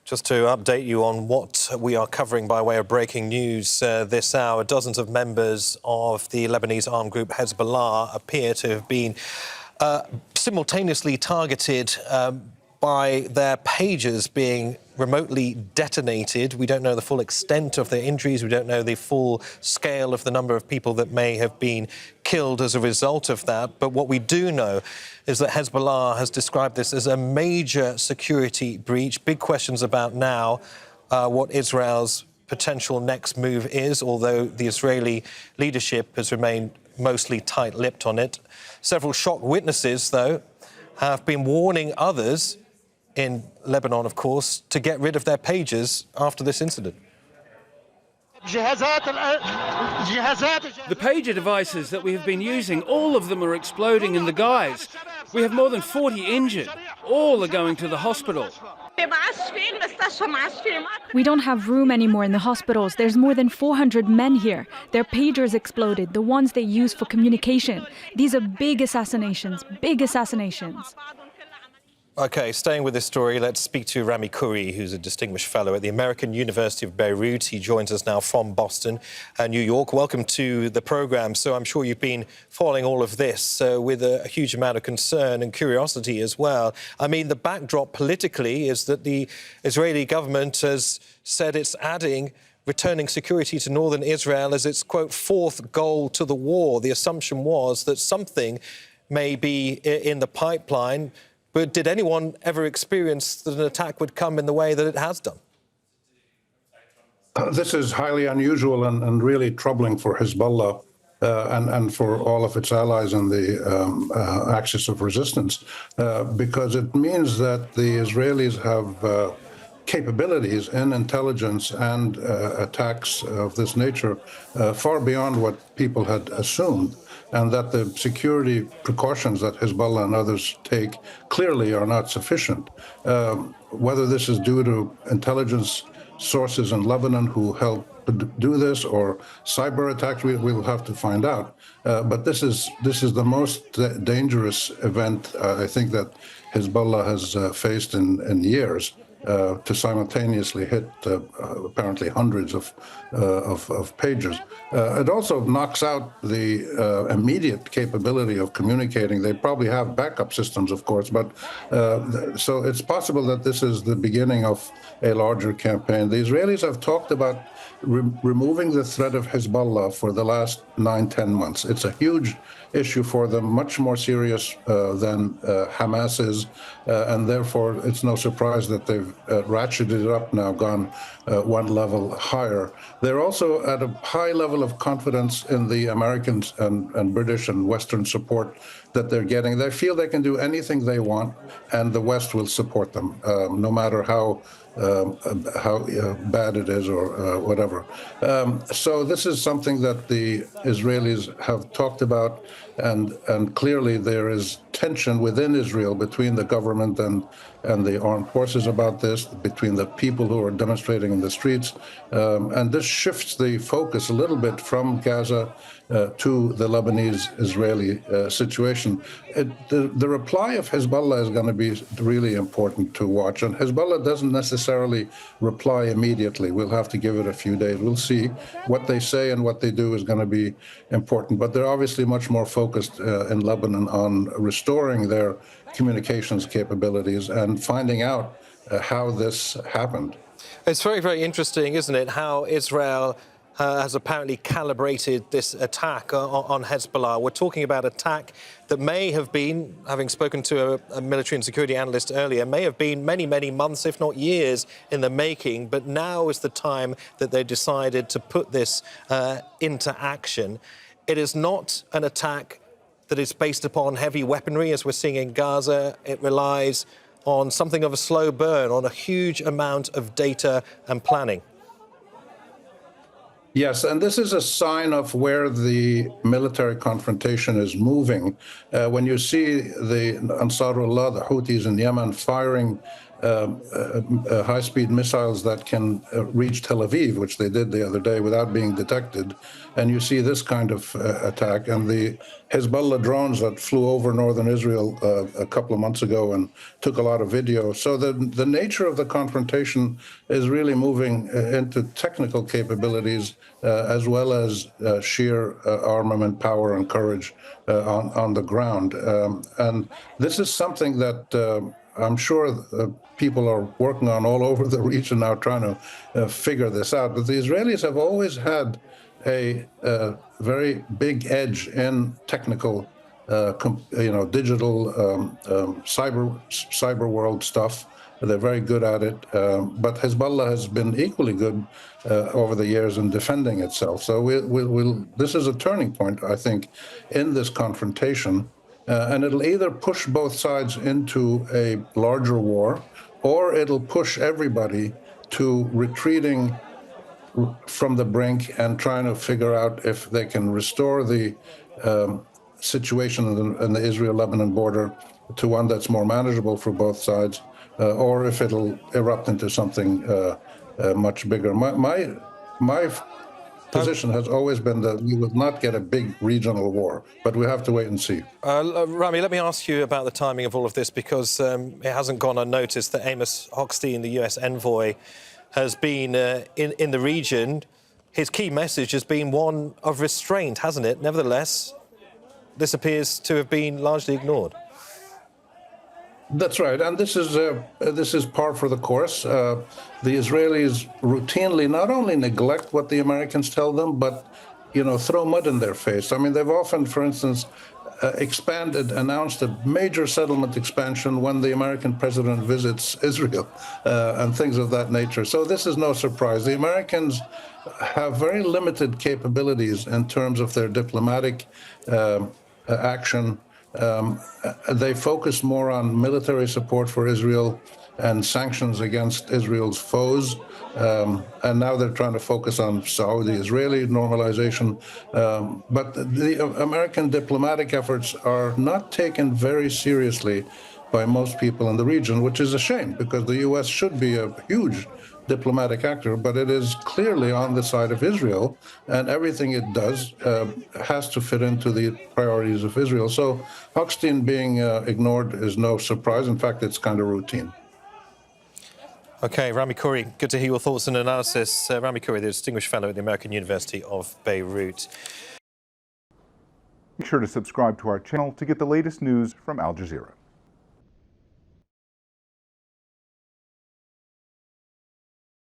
Just to update you on what we are covering by way of breaking news this hour, dozens of members of the Lebanese armed group Hezbollah appear to have been simultaneously targeted by their pagers being remotely detonated. We don't know the full extent of their injuries. We don't know the full scale of the number of people that may have been killed as a result of that. But what we do know is that Hezbollah has described this as a major security breach. Big questions about now what Israel's potential next move is, although the Israeli leadership has remained mostly tight-lipped on it. Several shocked witnesses, though, have been warning others in Lebanon, of course, to get rid of their pagers after this incident. The pager devices that we have been using, all of them are exploding in the guys. We have more than 40 injured. All are going to the hospital. We don't have room anymore in the hospitals. There's more than 400 men here. Their pagers exploded, the ones they use for communication. These are big assassinations, big assassinations. OK, staying with this story, let's speak to Rami Khoury, who's a distinguished fellow at the American University of Beirut. He joins us now from Boston and New York. Welcome to the programme. So I'm sure you've been following all of this with a huge amount of concern and curiosity as well. I mean, the backdrop politically is that the Israeli government has said it's adding returning security to northern Israel as its, quote, fourth goal to the war. The assumption was that something may be in the pipeline. But did anyone ever experience that an attack would come in the way that it has done? This is highly unusual and really troubling for Hezbollah and for all of its allies in the axis of resistance, because it means that the Israelis have capabilities in intelligence and attacks of this nature far beyond what people had assumed, and that the security precautions that Hezbollah and others take clearly are not sufficient. Whether this is due to intelligence sources in Lebanon who help do this or cyber attacks, we'll have to find out. But this is the most dangerous event I think that Hezbollah has faced in years. To simultaneously hit apparently hundreds of pagers. It also knocks out the immediate capability of communicating. They probably have backup systems, of course, but so it's possible that this is the beginning of a larger campaign. The Israelis have talked about removing the threat of Hezbollah for the last 9-10 months. It's a huge issue for them, much more serious than Hamas is, and therefore it's no surprise that they've ratcheted it up now, gone one level higher. They're also at a high level of confidence in the Americans and British and Western support that they're getting. They feel they can do anything they want, and the West will support them, no matter how bad it is or whatever. So this is something that the Israelis have talked about, and clearly there is tension within Israel between the government and the armed forces about this, between the people who are demonstrating in the streets. And this shifts the focus a little bit from Gaza to the Lebanese-Israeli situation. The reply of Hezbollah is going to be really important to watch. And Hezbollah doesn't necessarily reply immediately. We'll have to give it a few days. We'll see. What they say and what they do is going to be important. But they're obviously much more focused in Lebanon on restoring their communications capabilities and finding out how this happened. It's very, very interesting, isn't it, how Israel has apparently calibrated this attack on Hezbollah. We're talking about attack that may have been, having spoken to a military and security analyst earlier, may have been many, many months, if not years, in the making. But now is the time that they decided to put this into action. It is not an attack that is based upon heavy weaponry, as we're seeing in Gaza. It relies on something of a slow burn, on a huge amount of data and planning. Yes, and this is a sign of where the military confrontation is moving. When you see the Ansarullah, the Houthis in Yemen, firing high-speed missiles that can reach Tel Aviv, which they did the other day without being detected. And you see this kind of attack. And the Hezbollah drones that flew over northern Israel a couple of months ago and took a lot of video. So the nature of the confrontation is really moving into technical capabilities as well as sheer armament, power, and courage on the ground. And this is something that I'm sure people are working on all over the region now, trying to figure this out. But the Israelis have always had a very big edge in technical, digital, cyber world stuff. They're very good at it. But Hezbollah has been equally good over the years in defending itself. So this is a turning point, I think, in this confrontation. And it'll either push both sides into a larger war, or it'll push everybody to retreating from the brink and trying to figure out if they can restore the situation in the Israel-Lebanon border to one that's more manageable for both sides, or if it'll erupt into something much bigger. My position has always been that we will not get a big regional war, but we have to wait and see. Rami, let me ask you about the timing of all of this, because it hasn't gone unnoticed that Amos Hochstein, the US envoy, has been in the region. His key message has been one of restraint, hasn't it? Nevertheless, this appears to have been largely ignored. That's right, and this is par for the course. The Israelis routinely not only neglect what the Americans tell them, but throw mud in their face. I mean, they've often, for instance, announced a major settlement expansion when the American president visits Israel and things of that nature. So this is no surprise. The Americans have very limited capabilities in terms of their diplomatic action. They focus more on military support for Israel and sanctions against Israel's foes. And now they're trying to focus on Saudi-Israeli normalization. But the American diplomatic efforts are not taken very seriously by most people in the region, which is a shame, because the U.S. should be a huge diplomatic actor, but it is clearly on the side of Israel, and everything it does has to fit into the priorities of Israel. So Hochstein being ignored is no surprise. In fact, it's kind of routine. OK, Rami Khoury, good to hear your thoughts and analysis. Rami Khoury, the Distinguished Fellow at the American University of Beirut. Make sure to subscribe to our channel to get the latest news from Al Jazeera.